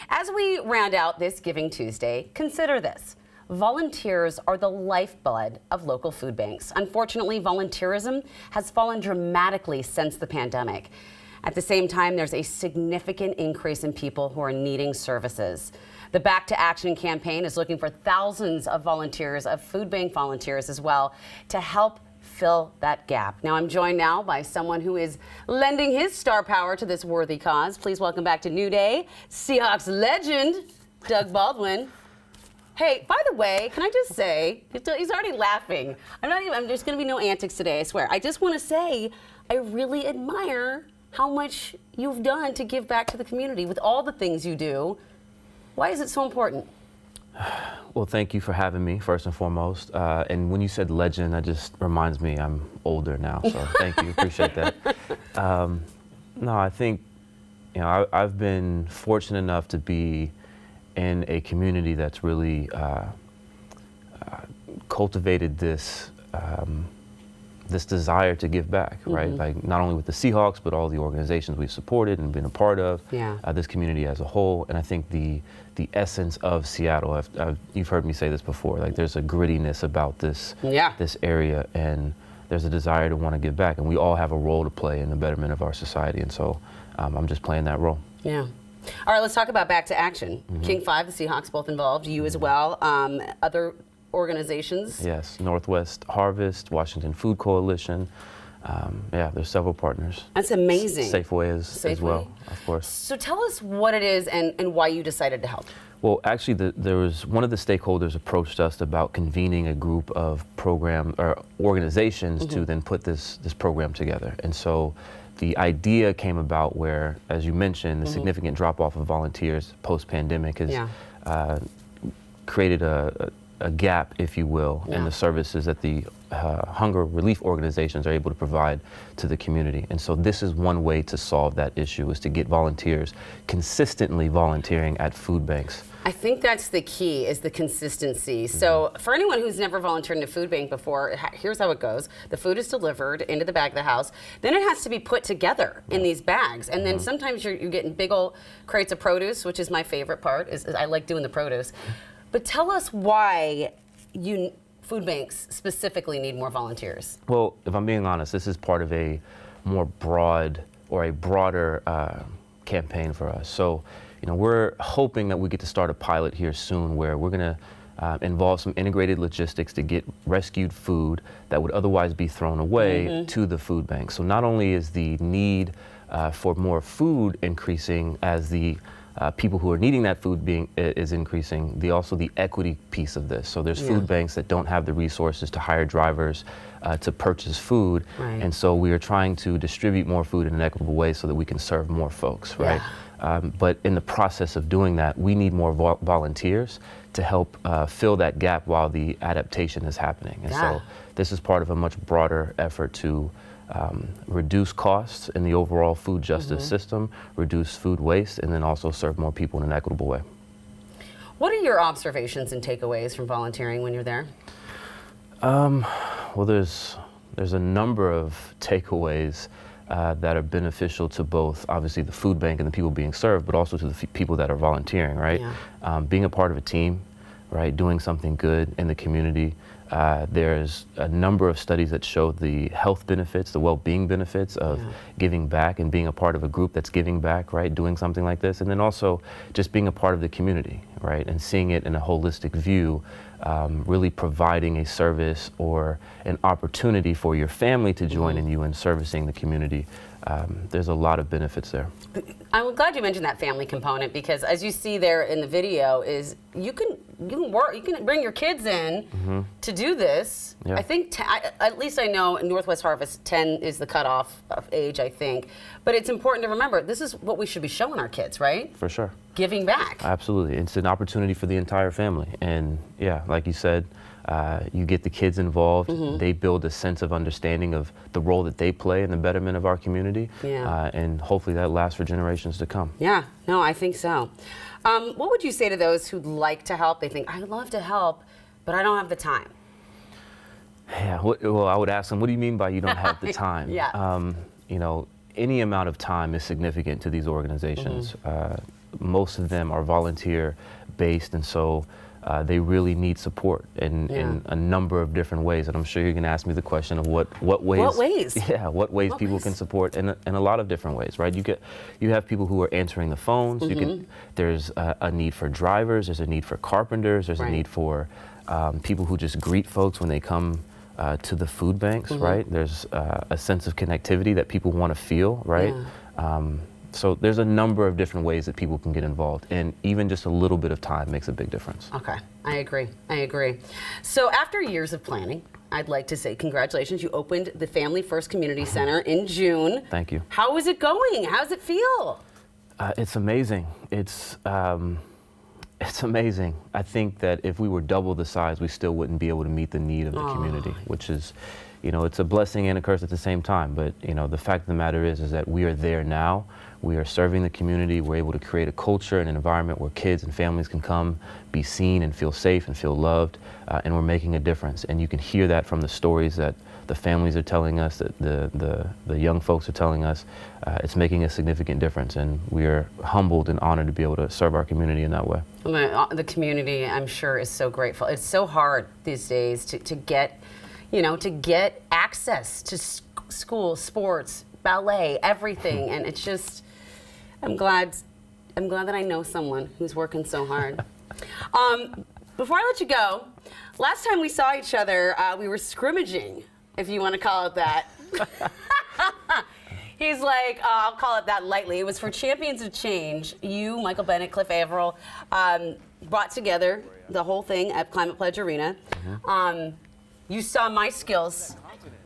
As we round out this Giving Tuesday, consider this. Volunteers are the lifeblood of local food banks. Unfortunately, volunteerism has fallen dramatically since the pandemic. At the same time, there's a significant increase in people who are needing services. The Back to Action campaign is looking for thousands of volunteers, of food bank volunteers as well, to help fill that gap. Now, I'm joined now by someone who is lending his star power to this worthy cause. Please welcome back to New Day, Seahawks legend, Doug Baldwin. Hey, by the way, can I just say, he's already laughing. There's going to be no antics today, I swear. I just want to say, I really admire how much you've done to give back to the community with all the things you do. Why is it so important? Well, thank you for having me, first and foremost. And when you said legend, that just reminds me I'm older now, so thank you, appreciate that. No, I think, I've been fortunate enough to be in a community that's really cultivated this this desire to give back, right? Like not only with the Seahawks, but all the organizations we've supported and been a part of, this community as a whole. And I think the essence of Seattle, you've heard me say this before, like there's a grittiness about this, this area, and there's a desire to want to give back. And we all have a role to play in the betterment of our society. And so I'm just playing that role. Yeah. All right, let's talk about Back to Action. King 5, the Seahawks both involved, you as well, other organizations? Yes, Northwest Harvest, Washington Food Coalition. There's several partners. That's amazing. Safeway as well, of course. So tell us what it is and why you decided to help. Well, actually, there was one of the stakeholders approached us about convening a group of organizations to then put this program together. And so the idea came about where, as you mentioned, the significant drop-off of volunteers post-pandemic has created a gap, if you will, in the services that the hunger relief organizations are able to provide to the community. And so this is one way to solve that issue, is to get volunteers consistently volunteering at food banks. I think that's the key, is the consistency. So for anyone who's never volunteered in a food bank before, here's how it goes. The food is delivered into the back of the house. Then it has to be put together in these bags. And then sometimes you're getting big old crates of produce, which is my favorite part. Is I like doing the produce. But tell us why food banks specifically need more volunteers. Well, if I'm being honest, this is part of a more broad or a broader campaign for us. So, we're hoping that we get to start a pilot here soon where we're going to involve some integrated logistics to get rescued food that would otherwise be thrown away to the food bank. So not only is the need for more food increasing as the people who are needing that food is increasing, also the equity piece of this. So there's food banks that don't have the resources to hire drivers to purchase food, and so we are trying to distribute more food in an equitable way so that we can serve more folks, right? But in the process of doing that, we need more volunteers to help fill that gap while the adaptation is happening. And so this is part of a much broader effort to reduce costs in the overall food justice system, reduce food waste, and then also serve more people in an equitable way. What are your observations and takeaways from volunteering when you're there? Well, there's a number of takeaways that are beneficial to both, obviously, the food bank and the people being served, but also to the people that are volunteering, right? Being a part of a team, right? Doing something good in the community. There's a number of studies that show the health benefits, the well-being benefits of giving back and being a part of a group that's giving back, right? Doing something like this. And then also just being a part of the community, right? And seeing it in a holistic view, really providing a service or an opportunity for your family to join in you in servicing the community. There's a lot of benefits there. I'm glad you mentioned that family component, because as you see there in the video, is you can bring your kids in to do this. I think at least I know in Northwest Harvest 10 is the cutoff of age, I think. But it's important to remember, this is what we should be showing our kids, right? For sure. Giving back. Absolutely. It's an opportunity for the entire family. And yeah, like you said, you get the kids involved. They build a sense of understanding of the role that they play in the betterment of our community. And hopefully that lasts for generations to come. Yeah, no, I think so. What would you say to those who'd like to help? They think, I'd love to help, but I don't have the time. Yeah, well, I would ask them, what do you mean by you don't have the time? Yeah. You know, any amount of time is significant to these organizations. most of them are volunteer based, and so they really need support in a number of different ways. And I'm sure you're going to ask me the question of what ways? What ways? Yeah, what ways people can support in a lot of different ways, right? You have people who are answering the phones. There's a need for drivers. There's a need for carpenters. There's a need for people who just greet folks when they come to the food banks, right? There's a sense of connectivity that people want to feel, right? So there's a number of different ways that people can get involved, and even just a little bit of time makes a big difference. Okay, I agree. So after years of planning, I'd like to say congratulations. You opened the Family First Community Center in June. Thank you. How is it going? How does it feel? It's amazing. It's amazing. I think that if we were double the size, we still wouldn't be able to meet the need of the community, which is, it's a blessing and a curse at the same time. But, the fact of the matter is that we are there now. We are serving the community. We're able to create a culture and an environment where kids and families can come, be seen and feel safe and feel loved, and we're making a difference. And you can hear that from the stories that the families are telling us, that the young folks are telling us. It's making a significant difference, and we are humbled and honored to be able to serve our community in that way. The community, I'm sure, is so grateful. It's so hard these days to get access to school, sports, ballet, everything, and it's just, I'm glad that I know someone who's working so hard. Before I let you go, last time we saw each other, we were scrimmaging, if you want to call it that. He's like, I'll call it that lightly. It was for Champions of Change. You, Michael Bennett, Cliff Averill, brought together the whole thing at Climate Pledge Arena. You saw my skills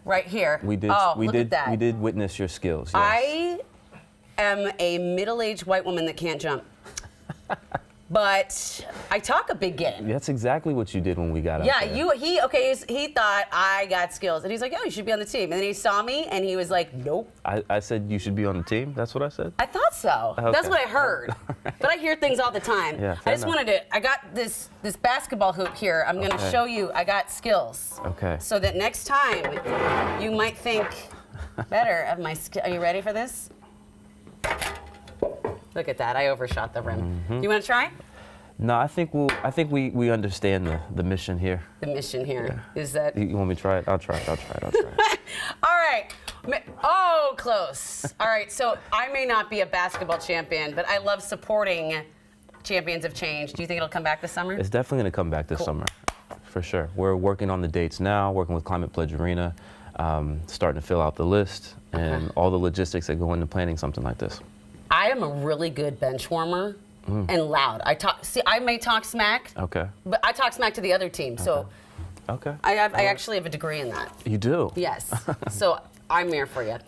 right here. We did. Look at that. We did witness your skills. Yes. I am a middle-aged white woman that can't jump, but I talk a big game. That's exactly what you did when we got out there. He thought I got skills, and he's like, "Oh, you should be on the team." And then he saw me, and he was like, "Nope." I said you should be on the team. That's what I said. I thought so. Okay. That's what I heard. Right. But I hear things all the time. Yeah, I just wanted to. I got this basketball hoop here. I'm going to show you. I got skills. Okay. So that next time, you might think better of my skill. Are you ready for this? Look at that. I overshot the rim. Do you want to try? No, I think we understand the mission here. The mission here is that. You want me to try it? I'll try it. All right. Oh, close. All right. So I may not be a basketball champion, but I love supporting Champions of Change. Do you think it'll come back this summer? It's definitely going to come back this summer, for sure. We're working on the dates now, working with Climate Pledge Arena, starting to fill out the list and all the logistics that go into planning something like this. I am a really good bench warmer and loud. I may talk smack. Okay. But I talk smack to the other team. So. Okay. I actually have a degree in that. You do? Yes. So I'm there for you.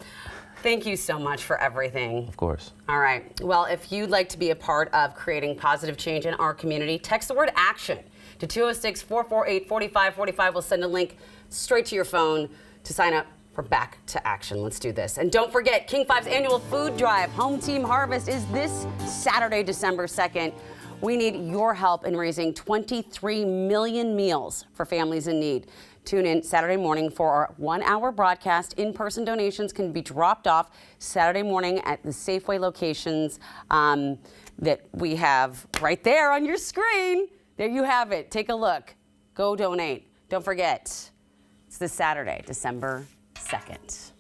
Thank you so much for everything. Of course. All right. Well, if you'd like to be a part of creating positive change in our community, text the word ACTION to 206-448-4545. We'll send a link straight to your phone to sign up for Back to Action. Let's do this. And don't forget, King 5's annual food drive, Home Team Harvest, is this Saturday, December 2nd. We need your help in raising 23 million meals for families in need. Tune in Saturday morning for our 1-hour broadcast. In-person donations can be dropped off Saturday morning at the Safeway locations that we have right there on your screen. There you have it. Take a look. Go donate. Don't forget, it's this Saturday, December 2nd.